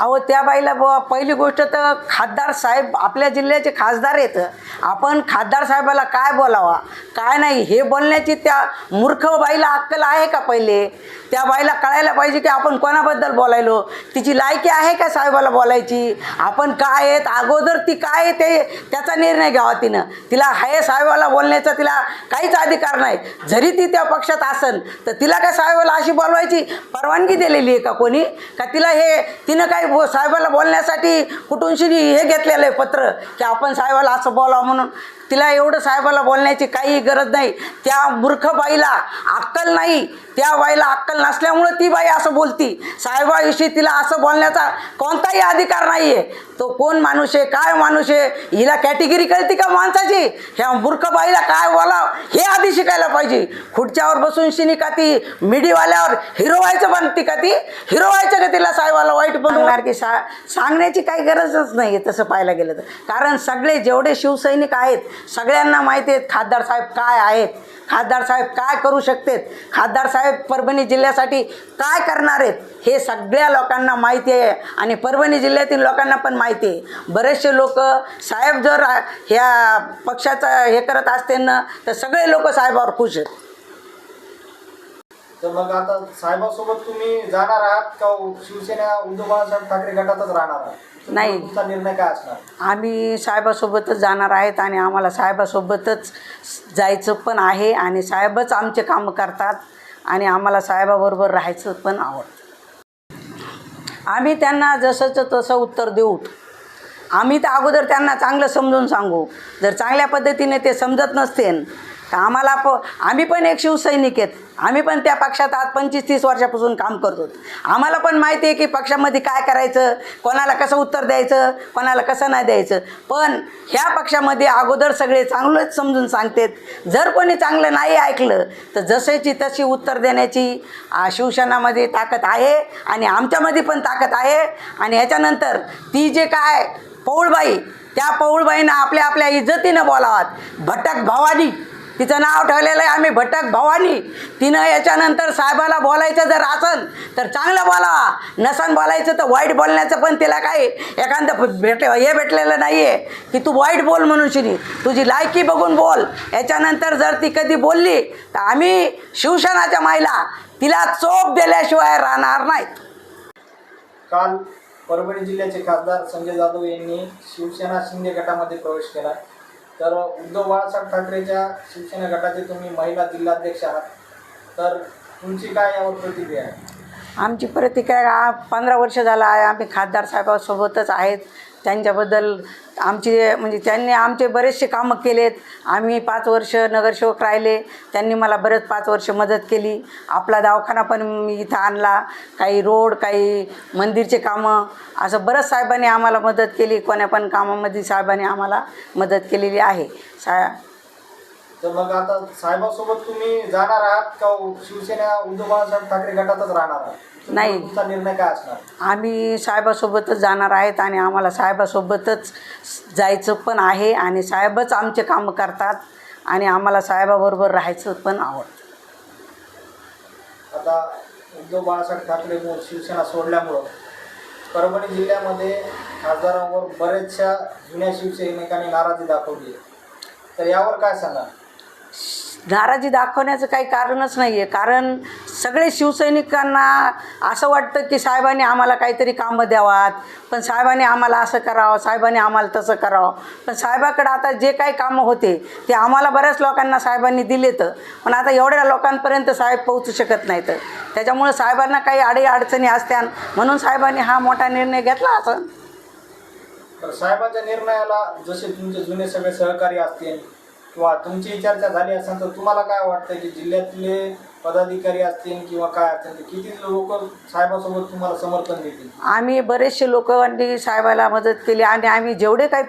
अहो त्या बाईला पहिली गोष्ट तर खासदार साहेब आपल्या जिल्ह्याचे खासदार आहेत. आपण खासदार साहेबाला काय बोलावा काय नाही हे बोलण्याची त्या मूर्ख बाईला अक्कल आहे का? पहिले त्या बाईला कळायला पाहिजे की आपण कोणाबद्दल बोलायलो, तिची लायकी आहे का साहेबाला बोलायची, आपण काय आहेत अगोदर ती काय ते त्याचा निर्णय घ्यावा. तिला आहे साहेबाला बोलण्याचा तिला काहीच अधिकार नाही. जरी ती त्या पक्षात असेल तर तिला काय साहेबाला अशी बोलवायची परवानगी दिलेली आहे का कोणी? का तिला हे तिनं काय साहेबाला बोलण्यासाठी कुठूनशी हे घेतलेलं आहे पत्र की आपण साहेबाला असं बोलावं म्हणून? तिला एवढं साहेबाला बोलण्याची काही गरज नाही. त्या मूर्ख बाईला अक्कल नाही. त्या बाईला अक्कल नसल्यामुळं ती बाई असं बोलती. साहेबाविषयी तिला असं बोलण्याचा कोणताही अधिकार नाही आहे. तो कोण माणूस आहे काय माणूस आहे हिला कॅटेगरी कळती का माणसाची? ह्या मूर्ख बाईला काय बोलावं हे आधी शिकायला पाहिजे. खुर्च्यावर बसून शिनी का ती मिडीवाल्यावर हिरो व्हायचं बनती का? ती हिरो व्हायचं का तिला साहेबाला वाईट बनवणार की? सांगण्याची काही गरजच नाही आहे तसं पाहायला गेलं तर. कारण सगळे जेवढे शिवसैनिक आहेत सगळ्यांना माहिती आहेत खासदार साहेब काय आहेत, खासदार साहेब काय करू शकतात, खासदार साहेब परभणी जिल्ह्यासाठी काय करणार आहेत हे सगळ्या लोकांना माहिती आहे. आणि परभणी जिल्ह्यातील लोकांना पण माहिती आहे. बरेचसे लोक साहेब जर ह्या पक्षाचं हे करत असतील ना तर सगळे लोक साहेबावर खुश आहेत. तर मग आता साहेबांसोबत तुम्ही जाणार आहात का शिवसेना उद्धव बाळासाहेब ठाकरे गटातच राहणार आहात? नाही, तुमचा निर्णय काय असणार? आम्ही साहेबासोबतच जाणार आहेत आणि आम्हाला साहेबासोबतच जायचं पण आहे आणि साहेबच आमचे कामं करतात आणि आम्हाला साहेबाबरोबर राहायचं पण आवडतं. आम्ही त्यांना जसंचं तसं उत्तर देऊ. आम्ही तर अगोदर त्यांना चांगलं समजून सांगू. जर चांगल्या पद्धतीने ते समजत नसतील तर आम्हाला आम्ही पण एक शिवसैनिक आहेत. आम्ही पण त्या पक्षात आज 25-30 वर्षापासून काम करतो. आम्हाला पण माहिती आहे की पक्षामध्ये काय करायचं, कोणाला कसं उत्तर द्यायचं, कोणाला कसं नाही द्यायचं. पण ह्या पक्षामध्ये अगोदर सगळे चांगलंच समजून सांगतात. जर कोणी चांगलं नाही ऐकलं तर जसेची तशी उत्तर देण्याची शिवसेनामध्ये ताकद आहे आणि आमच्यामध्ये पण ताकद आहे. आणि ह्याच्यानंतर ती जे काय पौळबाई त्या पौळबाईनं आपल्या आपल्या इज्जतीनं बोलावात. भटक भवानी तिचं नाव ठेवलेलं आहे आम्ही, भटक भवानी. तिनं याच्यानंतर साहेबाला बोलायचं जर असेल तर चांगलं बोलावा, नसन बोलायचं तर वाईट बोलण्याचं पण तिला काही एखादं भेटलेलं नाही आहे की तू वाईट बोल म्हणून शिनी. तुझी लायकी बघून बोल. याच्यानंतर जर ती कधी बोलली तर आम्ही शिवसेनाच्या महिला तिला चोप दिल्याशिवाय राहणार नाहीत. काल परभणी जिल्ह्याचे खासदार संजय जाधव यांनी शिवसेना शिंदे गटामध्ये प्रवेश केला. तर उद्धव बाळासाहेब ठाकरेच्या शिवसेना गटाचे तुम्ही महिला जिल्हाध्यक्ष आहात, तर तुमची काय यावर प्रतिक्रिया आहे? आमची प्रतिक्रिया 15 वर्ष झाला आहे आम्ही खासदार साहेबांसोबतच आहेत. त्यांच्याबद्दल आमची म्हणजे त्यांनी आमचे बरेचसे कामं केलेत. आम्ही 5 वर्ष नगरसेवक राहिले. त्यांनी मला बरेच 5 वर्ष मदत केली. आपला दवाखाना पण मी इथं आणला. काही रोड काही मंदिरचे कामं असं बरंच साहेबांनी आम्हाला मदत केली. कोण्या पण कामामध्ये साहेबांनी आम्हाला मदत केलेली आहे. तर मग आता साहेबांसोबत तुम्ही जाणार आहात का शिवसेना उद्धव बाळासाहेब ठाकरे गटातच राहणार आहात? नाही, तुमचा निर्णय काय असणार? आम्ही साहेबासोबतच जाणार आहेत आणि आम्हाला साहेबासोबतच जायचं पण आहे आणि साहेबच आमचे कामं करतात आणि आम्हाला साहेबाबरोबर राहायचं पण आवडतं. आता उद्धव बाळासाहेब ठाकरे शिवसेना सोडल्यामुळं परभणी जिल्ह्यामध्ये खासदारांवर बऱ्याचशा जुन्या शिवसैनिकांनी नाराजी दाखवली, तर यावर काय सांगा? नाराजी दाखवण्याचं काही कारणच नाही आहे. कारण सगळे शिवसैनिकांना असं वाटतं की साहेबांनी आम्हाला काहीतरी कामं द्यावात, पण साहेबांनी आम्हाला असं करावं, साहेबांनी आम्हाला तसं करावं. पण साहेबाकडे आता जे काही कामं होते ते आम्हाला बऱ्याच लोकांना साहेबांनी दिलेत, पण आता एवढ्या लोकांपर्यंत साहेब पोहोचू शकत नाहीत. त्याच्यामुळे साहेबांना काही अडीअडचणी असत्यान म्हणून साहेबांनी हा मोठा निर्णय घेतला असं. तर साहेबांच्या निर्णयाला जसे तुमचे जुने सगळे सहकारी असतील किंवा तुमची चर्चा झाली असेल तर तुम्हाला काय वाटतं की जिल्ह्यातले पदाधिकारी असतील किंवा काय असतील तर किती लोक साहेबांसोबत तुम्हाला समर्थन देतील? आम्ही बरेचसे लोकांनी साहेबाला मदत केली आणि आम्ही जेवढे काही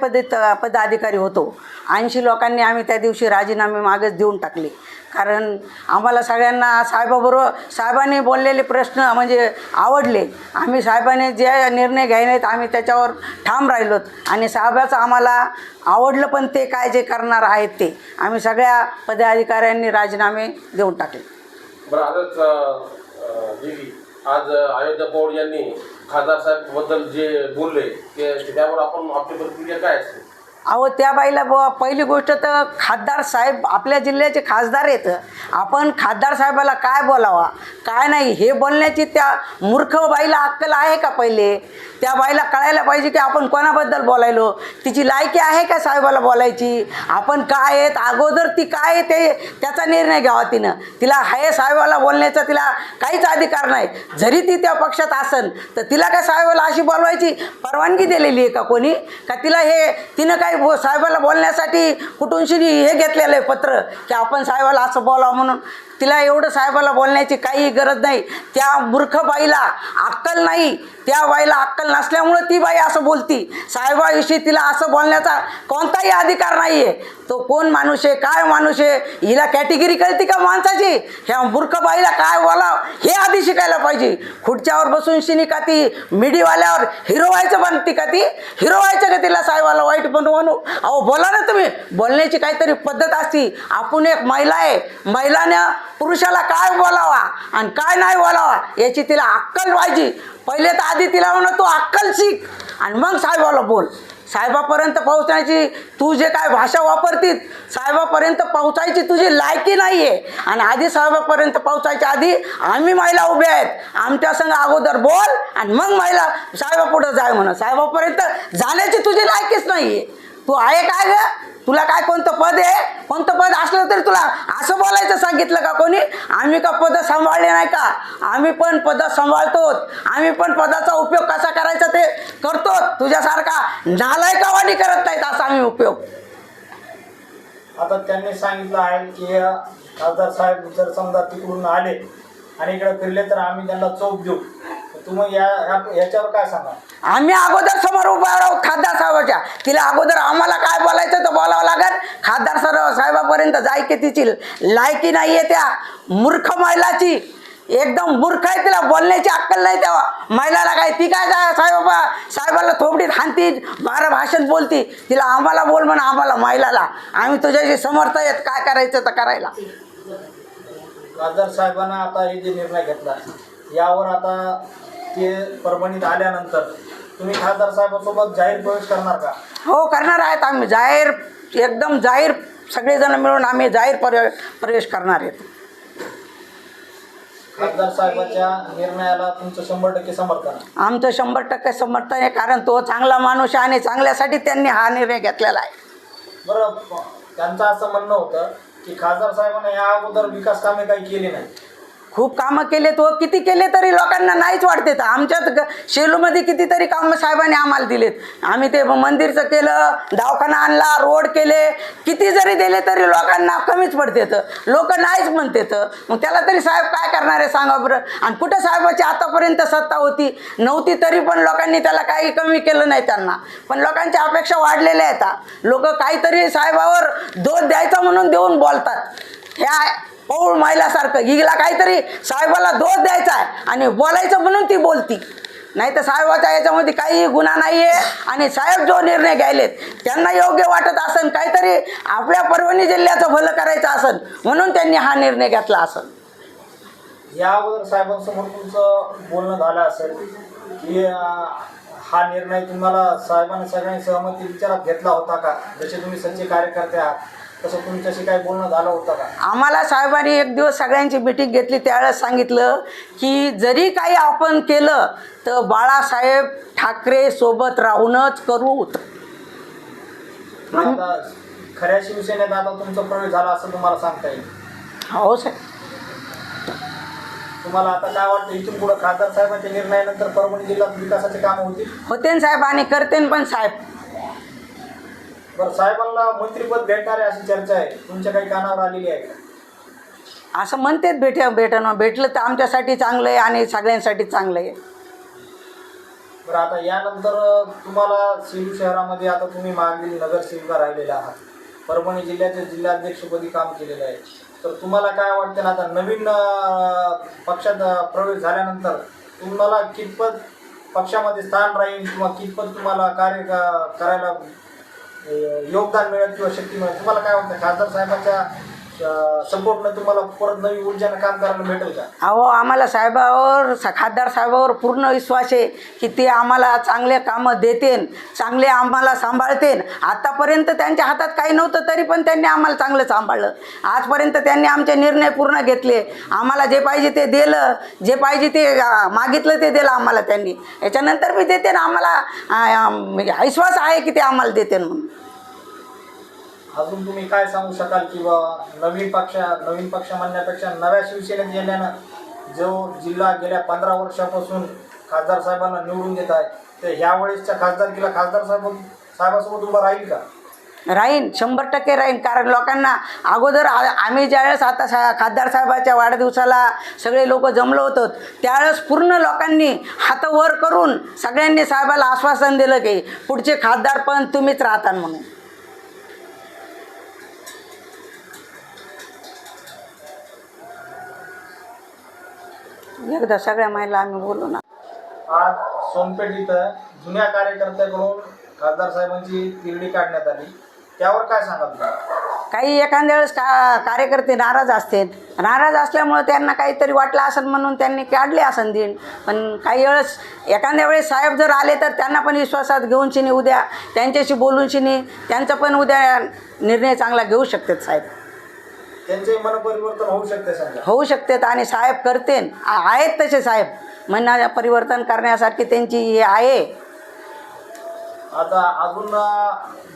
पदाधिकारी होतो 80 लोकांनी आम्ही त्या दिवशी राजीनामे मागच देऊन टाकले. कारण आम्हाला सगळ्यांना साहेबांनी बोललेले प्रश्न म्हणजे आवडले. आम्ही साहेबांनी जे निर्णय घ्यायलेत आम्ही त्याच्यावर ठाम राहिलोत आणि साहेबाचं आम्हाला आवडलं. पण ते काय जे करणार आहेत ते आम्ही सगळ्या पदाधिकाऱ्यांनी राजीनामे देऊन टाकले. बरं, आज अयोध्या पवार यांनी खासदार साहेब बद्दल जे बोलले त्यावर आपण आपली प्रतिक्रिया काय असते? अहो त्या बाईला बुवा पहिली गोष्ट तर खासदार साहेब आपल्या जिल्ह्याचे खासदार आहेत. आपण खासदार साहेबाला काय बोलावा काय नाही हे बोलण्याची त्या मूर्ख बाईला अक्कल आहे का? पहिले त्या बाईला कळायला पाहिजे की आपण कोणाबद्दल बोलायलो, तिची लायकी आहे का साहेबाला बोलायची, आपण काय आहेत अगोदर ती काय आहे ते त्याचा निर्णय घ्यावा. तिला आहे साहेबाला बोलण्याचा तिला काहीच अधिकार नाही. जरी ती त्या पक्षात असेल तर तिला काय साहेबाला अशी बोलवायची परवानगी दिलेली आहे का कोणी? का तिला हे तिनं काय साहेबाला बोलण्यासाठी कुठूनशी हे घेतलेलं आहे पत्र की आपण साहेबाला असं बोलावं म्हणून? तिला एवढं साहेबाला बोलण्याची काही गरज नाही. त्या मूर्ख बाईला अक्कल नाही. त्या बाईला अक्कल नसल्यामुळं ती बाई असं बोलती. साहेबाविषयी तिला असं बोलण्याचा कोणताही अधिकार नाही आहे. तो कोण माणूस आहे काय माणूस आहे हिला कॅटेगरी कळती का माणसाची? ह्या मूर्ख बाईला काय बोलावं हे आधी शिकायला पाहिजे. खुर्च्यावर बसून शिनी का ती मिडीवाल्यावर हिरो व्हायचं बनती का? ती हिरो व्हायचं का तिला साहेबाला वाईट बनवू? अहो बोला ना तुम्ही. बोलण्याची काहीतरी पद्धत असती. आपण एक महिला आहे. महिलानं पुरुषाला काय बोलावा आणि काय नाही बोलावा याची तिला अक्कल पाहिजे. पहिले तर आधी तिला म्हणा तू अक्कल शिक आणि मग साहेबाला बोल. साहेबापर्यंत पोहोचण्याची तू जे काय भाषा वापरतीस साहेबापर्यंत पोहोचायची तुझी लायकी नाही आहे. आणि आधी साहेबापर्यंत पोहोचायच्या आधी आम्ही महिला उभ्या आहेत. आमच्या संग अगोदर बोल आणि मग महिला साहेबापुढं जाय म्हणा. साहेबापर्यंत जाण्याची तुझी लायकीच नाही आहे. तू आहे काय ग? तुला काय कोणतं पद आहे? कोणतं पद असलं तरी तुला असं बोलायचं सांगितलं का कोणी? आम्ही का पदं सांभाळले नाही का? आम्ही पण पदं सांभाळतो. आम्ही पण पदाचा उपयोग कसा करायचा ते करतो. तुझ्यासारखा नालायकावानी करत नाहीत असा आम्ही उपयोग. आता त्यांनी सांगितलं आहे की खासदार साहेब जर समजा तिकडून आले आणि इकडे फिरले तर आम्ही त्यांना चोप देऊ. तुम्ही याच्यावर काय सांगा? आम्ही अगोदर समोर उभा राहू खासदार साहेबाच्या. तिला अगोदर आम्हाला काय बोलायचं तर बोलावं लागेल. खासदार साहेबापर्यंत जाय की तिची लायकी नाही आहे त्या मूर्ख महिलाची. एकदम मूर्ख आहे. तिला बोलण्याची अक्कल नाही तेव्हा महिलाला काय ती काय साहेबाला थोबडीत हाणती बारा भाषण बोलती. तिला आम्हाला बोल म्हणा आम्हाला महिलाला. आम्ही तुझ्याशी समर्थ आहेत काय करायचं तर करायला. खासदार साहेबांना आता हे जे निर्णय घेतला यावर आता ते परभणीत आल्यानंतर तुम्ही खासदार साहेबांसोबत जाहीर प्रवेश करणार का? हो करणार आहेत आम्ही. जाहीर एकदम जाहीर सगळेजण मिळून आम्ही जाहीर प्रवेश करणार आहेत. खासदार साहेबांच्या निर्णयाला तुमचं 100% समर्थन आहे? आमचं 100% समर्थन आहे. कारण तो चांगला माणूस आहे आणि चांगल्यासाठी त्यांनी हा निर्णय घेतलेला आहे. बरं, त्यांचं असं म्हणणं होतं की खासदार साहेबांना या अगोदर विकास कामे काही केली नाही. खूप कामं केले तो किती केले तरी लोकांना नाहीच वाटते. तर आमच्यात शेलूमध्ये कितीतरी कामं साहेबांनी आम्हाला दिलेत. आम्ही ते मंदिरचं केलं, दवाखाना आणला, रोड केले. किती जरी दिले तरी लोकांना कमीच पडते. तर लोक नाहीच म्हणते. तर मग त्याला तरी साहेब काय करणार आहे सांगा बरं. आणि कुठं साहेबाची आतापर्यंत सत्ता होती नव्हती तरी पण लोकांनी त्याला काही कमी केलं नाही त्यांना. पण लोकांच्या अपेक्षा वाढलेल्या आहेत. लोक काहीतरी साहेबावर दोष द्यायचा म्हणून देऊन बोलतात. ह्या पौळ महिलासारखं हिला काहीतरी साहेबाला दोष द्यायचा आहे आणि बोलायचं म्हणून ती बोलती. नाही तर साहेबाच्या याच्यामध्ये काही गुन्हा नाही आहे. आणि साहेब जो निर्णय घ्यायलेत त्यांना योग्य वाटत असेल काहीतरी आपल्या परभणी जिल्ह्याचं भलं करायचं असेल म्हणून त्यांनी हा निर्णय घेतला असेल. या अगोदर साहेबांसमोर तुमचं बोलणं झालं असेल की हा निर्णय तुम्हाला साहेबांनी सगळ्यांनी सहमती विचारात घेतला होता का? जसे तुम्ही सच्चे कार्यकर्ते आहात तसं तुमच्याशी काही बोलणं झालं होतं का? आम्हाला साहेबांनी एक दिवस सगळ्यांची मीटिंग घेतली त्यावेळेस सांगितलं की जरी काही आपण केलं तर बाळासाहेब ठाकरे सोबत राहूनच करू. आता खऱ्या शिवसेनेत आता तुमचा प्रवेश झाला असं तुम्हाला सांगता येईल? हो साहेब. तुम्हाला आता काय वाटतं इथून पुढे खासदार साहेबांच्या निर्णयानंतर परभणी जिल्ह्यात विकासाचे काम होतील? होते साहेब आणि करते पण साहेब. बरं, साहेबांना मंत्रिपद भेटणार आहे अशी चर्चा आहे. तुमच्या काही कानावर आलेली आहे का? असं म्हणतेच भेटलं तर आमच्यासाठी चांगलं आहे आणि सगळ्यांसाठी चांगलं आहे. बरं, आता यानंतर तुम्हाला सेलू शहरामध्ये आता तुम्ही मागील नगरसेविका राहिलेला आहात. परभणी जिल्ह्याचे जिल्हाध्यक्षपदी काम केलेलं आहे. तर तुम्हाला काय वाटतं ना आता नवीन पक्षात प्रवेश झाल्यानंतर तुम्हाला कितपत पक्षामध्ये स्थान राहील किंवा कितपत तुम्हाला कार्य करायला योगदान मिळेल किंवा शक्ती मिळेल? तुम्हाला काय वाटतं खासदार साहेबांच्या सपोर्टनं तुम्हाला परत नवी ऊर्जानं काम करायला भेटेल का? अहो आम्हाला साहेबावर खासदार साहेबावर पूर्ण विश्वास आहे की ते आम्हाला चांगले कामं देतील, चांगले आम्हाला सांभाळतील. आतापर्यंत त्यांच्या हातात काही नव्हतं तरी पण त्यांनी आम्हाला चांगलं सांभाळलं. आजपर्यंत त्यांनी आमचे निर्णय पूर्ण घेतले, आम्हाला जे पाहिजे ते दिलं, जे पाहिजे ते मागितलं ते दिलं आम्हाला त्यांनी. याच्यानंतर बी देते ना, आम्हाला विश्वास आहे की ते आम्हाला देते म्हणून. अजून तुम्ही काय सांगू शकाल की नवीन पक्ष म्हणण्यापेक्षा नव्या शिवसेनेत गेल्यानं जो जिल्हा गेल्या 15 वर्षापासून खासदार साहेबांना निवडून देत आहे, तर ह्या वेळेसच्या खासदारकीला खासदार साहेबासोबत उभा राहील का? राहीन, 100% राहीन. कारण लोकांना अगोदर आम्ही ज्यावेळेस आता खासदार साहेबाच्या वाढदिवसाला सगळे लोक जमलो होतो, त्यावेळेस पूर्ण लोकांनी हात वर करून सगळ्यांनी साहेबाला आश्वासन दिलं की पुढचे खासदार पण तुम्हीच राहता म्हणून. एकदा सगळ्या महिला आम्ही बोलू ना. आज सोनपेठ इथं जुन्या कार्यकर्त्याकडून खासदार साहेबांची तिरडी काढण्यात आली, त्यावर काय सांगाल तुम्ही? काही एखाद्या वेळेस कार्यकर्ते नाराज असतात, नाराज असल्यामुळे त्यांना काहीतरी वाटलं असेल म्हणून त्यांनी काढले असेल दिन. पण काही वेळेस एखाद्या वेळेस साहेब जर आले तर त्यांना पण विश्वासात घेऊन शिनी उद्या त्यांच्याशी बोलून शिनी त्यांचं पण उद्या निर्णय चांगला घेऊ शकतात साहेब. त्यांचे मनपरिवर्तन होऊ शकते समजा. होऊ शकतात आणि साहेब करते, आहेत तसे साहेब मना परिवर्तन करण्यासारखी त्यांची हे आहे. आता अजून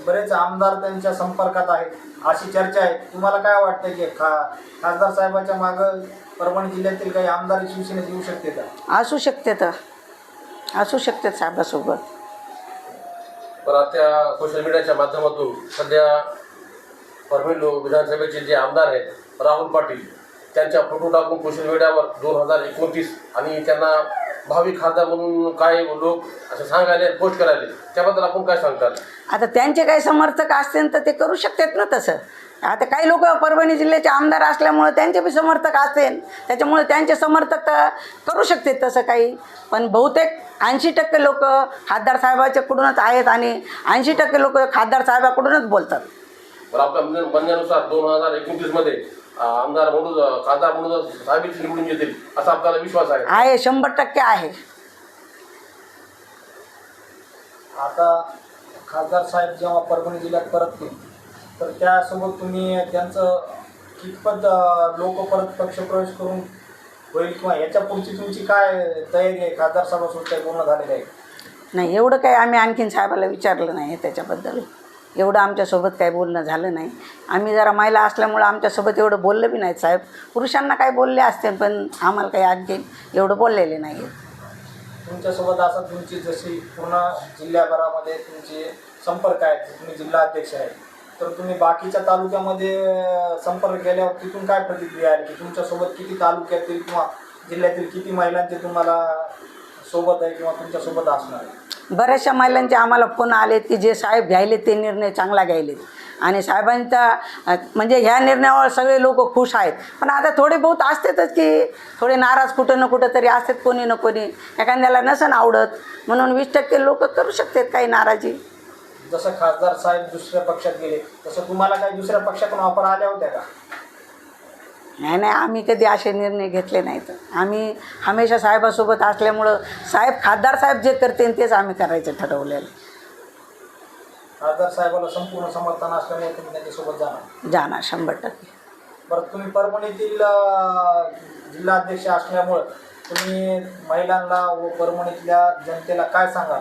बरेच आमदार त्यांच्या संपर्कात आहेत अशी चर्चा आहे. तुम्हाला काय वाटतं की खासदार साहेबांच्या मागं परभणी जिल्ह्यातील काही आमदार शिवसेनेत येऊ शकते का? असू शकतात साहेबासोबत. पण आता सोशल मीडियाच्या माध्यमातून सध्या परभणी विधानसभेचे जे आमदार आहेत राहुल पाटील, त्यांच्या फोटो टाकून सोशल मीडियावर 2029 आणि त्यांना भावी खासदार म्हणून काय लोक असं सांगायले, पोस्ट करायले, त्याबद्दल आपण काय सांगतात? आता त्यांचे काही समर्थक असतील तर ते करू शकतात ना तसं. आता काही लोक परभणी जिल्ह्याचे आमदार असल्यामुळे त्यांचे बी समर्थक असतील, त्याच्यामुळे त्यांचे समर्थक करू शकतात तसं काही. पण बहुतेक 80% लोक खासदार साहेबाच्याकडूनच आहेत आणि 80% लोक खासदार साहेबाकडूनच बोलतात. पण आपल्या म्हणण्यानुसार 2029 मध्ये आमदार म्हणून खासदार म्हणून साहेबच निवडून येतील असा आपल्याला विश्वास आहे? 100% आहे. आता खासदार साहेब जेव्हा परभणी जिल्ह्यात परततील तर त्यासोबत तुम्ही त्यांचं कितपत लोक परत पक्षप्रवेश करून होईल किंवा याच्या पुढची तुमची काय तयारी आहे? खासदार साहेबासोबत काही पूर्ण झालेलं आहे? नाही, एवढं काही आम्ही आणखीन साहेबाला विचारलं नाही त्याच्याबद्दल. एवढं आमच्यासोबत काही बोलणं झालं नाही. आम्ही जरा महिला असल्यामुळं आमच्यासोबत एवढं बोललं बी नाहीत साहेब. पुरुषांना काही बोलले असते पण आम्हाला काही आणखी एवढं बोललेले नाही. तुमच्यासोबत असं तुमची जशी पूर्ण जिल्ह्याभरामध्ये तुमचे संपर्क आहेत, तुम्ही जिल्हा अध्यक्ष आहेत, तर तुम्ही बाकीच्या तालुक्यामध्ये संपर्क केल्यावर तिथून काय प्रतिक्रिया आहे की तुमच्यासोबत किती तालुक्यातील किंवा जिल्ह्यातील किती महिलांचे तुम्हाला सोबत आहे किंवा तुमच्यासोबत असणार आहे? बऱ्याचशा महिलांचे आम्हाला फोन आलेत की जे साहेब घ्यायले ते निर्णय चांगला घ्यायलेत आणि साहेबांचा म्हणजे ह्या निर्णयावर सगळे लोक खुश आहेत. पण आता थोडे बहुत असतातच की थोडे नाराज कुठं ना कुठं तरी असतात, कोणी ना कोणी एखाद्याला नसन आवडत, म्हणून 20% लोक करू शकतात काही नाराजी. जसं खासदार साहेब दुसऱ्या पक्षात गेले तसं तुम्हाला काही दुसऱ्या पक्षातून ऑफर आल्या होत्या का? नाही, आम्ही कधी असे निर्णय घेतले नाहीत. आम्ही हमेशा साहेबासोबत असल्यामुळं खासदार साहेब जे करतील तेच आम्ही करायचं ठरवलेलं. खासदार साहेबाला संपूर्ण समर्थन असल्यामुळे तुम्ही त्यांच्यासोबत जाणार 100%. बरं, तुम्ही परभणीतील जिल्हा अध्यक्ष असल्यामुळं तुम्ही महिलांना व परभणीतल्या जनतेला काय सांगाल?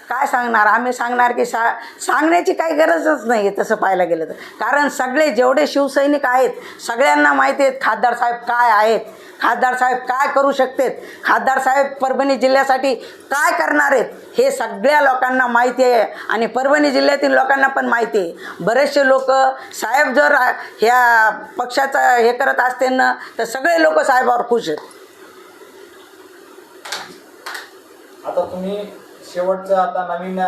काय सांगणार? आम्ही सांगणार की सांगण्याची काही गरजच नाही आहे तसं पाहायला गेलं तर. कारण सगळे जेवढे शिवसैनिक आहेत सगळ्यांना माहिती आहेत खासदार साहेब काय आहेत, खासदार साहेब काय करू शकतात, खासदार साहेब परभणी जिल्ह्यासाठी काय करणार आहेत हे सगळ्या लोकांना माहिती आहे आणि परभणी जिल्ह्यातील लोकांना पण माहिती आहे. बरेचसे लोक साहेब जर ह्या पक्षाचं हे करत असतील ना तर सगळे लोक साहेबावर खुश आहेत. आता तुम्ही शेवटचं आता नवीन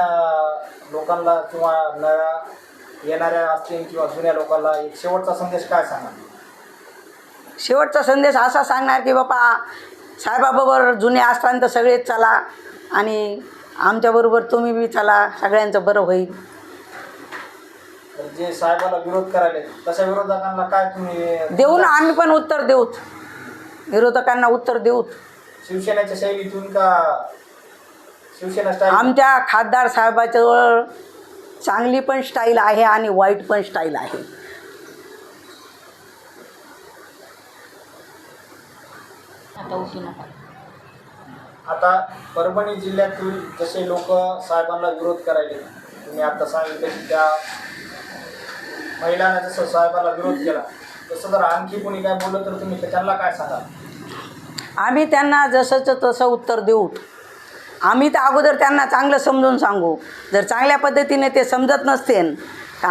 लोकांना किंवा नव्या येणाऱ्या असतील किंवा जुन्या लोकांना एक शेवटचा संदेश काय सांगा? शेवटचा संदेश असा सांगणार की बाबा साहेबाबरोबर जुने असताना तर सगळेच चला आणि आमच्याबरोबर तुम्ही बी चला, सगळ्यांचं बरं होईल. तर जे साहेबाला विरोध करायला तशा विरोधकांना काय तुम्ही देऊ ना, आम्ही पण उत्तर देऊत, विरोधकांना उत्तर देऊत. शिवसेनेच्या शैलीतून का शिवसेना स्टाईल? आमच्या खासदार साहेबाजवळ चांगली पण स्टाईल आहे आणि वाईट पण स्टाईल आहे. आता परभणी जिल्ह्यातील जसे लोक साहेबांना विरोध करायले, तुम्ही आता सांगितलं की त्या महिलांना जसं साहेबाला विरोध केला, तसं जर आणखी कोणी काय बोललं तर तुम्ही त्यांना काय सांगाल? आम्ही त्यांना जसंचं तसं उत्तर देऊ. आम्ही तर अगोदर त्यांना चांगलं समजून सांगू. जर चांगल्या पद्धतीने ते समजत नसतील तर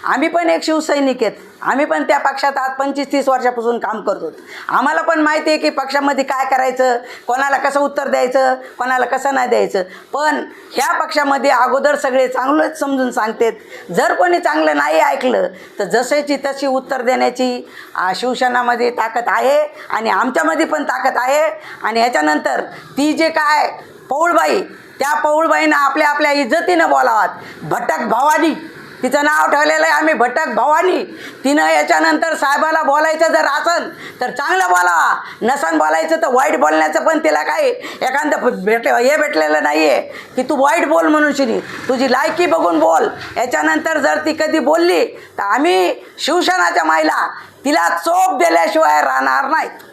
आम्ही पण एक शिवसैनिक आहेत. आम्ही पण त्या पक्षात आज 25-30 वर्षापासून काम करतो. आम्हाला पण माहिती आहे की पक्षामध्ये काय करायचं, कोणाला कसं उत्तर द्यायचं, कोणाला कसं नाही द्यायचं. पण ह्या पक्षामध्ये अगोदर सगळे चांगलंच समजून सांगतात. जर कोणी चांगलं नाही ऐकलं तर जसेची तशी उत्तर देण्याची शिवसेनामध्ये ताकद आहे आणि आमच्यामध्ये पण ताकद आहे. आणि ह्याच्यानंतर ती जे काय पौळबाई, त्या पौळबाईनं आपल्या आपल्या इज्जतीनं बोलावात. भटक भवानी तिचं नाव ठेवलेलं आहे आम्ही, भटक भवानी. तिनं याच्यानंतर साहेबाला बोलायचं जर असेल तर चांगलं बोलावा, नसन बोलायचं तर वाईट बोलण्याचं पण तिला काही एखादं भेटलेलं नाही आहे की तू वाईट बोल म्हणून शिनी. तुझी लायकी बघून बोल. याच्यानंतर जर ती कधी बोलली तर आम्ही शिवसेनाच्या महिला तिला चोप दिल्याशिवाय राहणार नाहीत.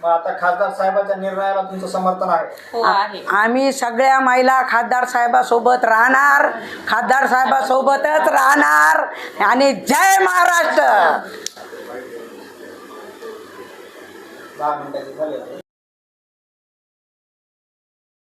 मग आता खासदार साहेबाच्या निर्णयाला तुमचं समर्थन आहे? हो आहे. आम्ही सगळ्या महिला खासदार साहेबासोबत राहणार, खासदार साहेबासोबतच राहणार. आणि जय महाराष्ट्र. 10 मिनिटाचे झाले.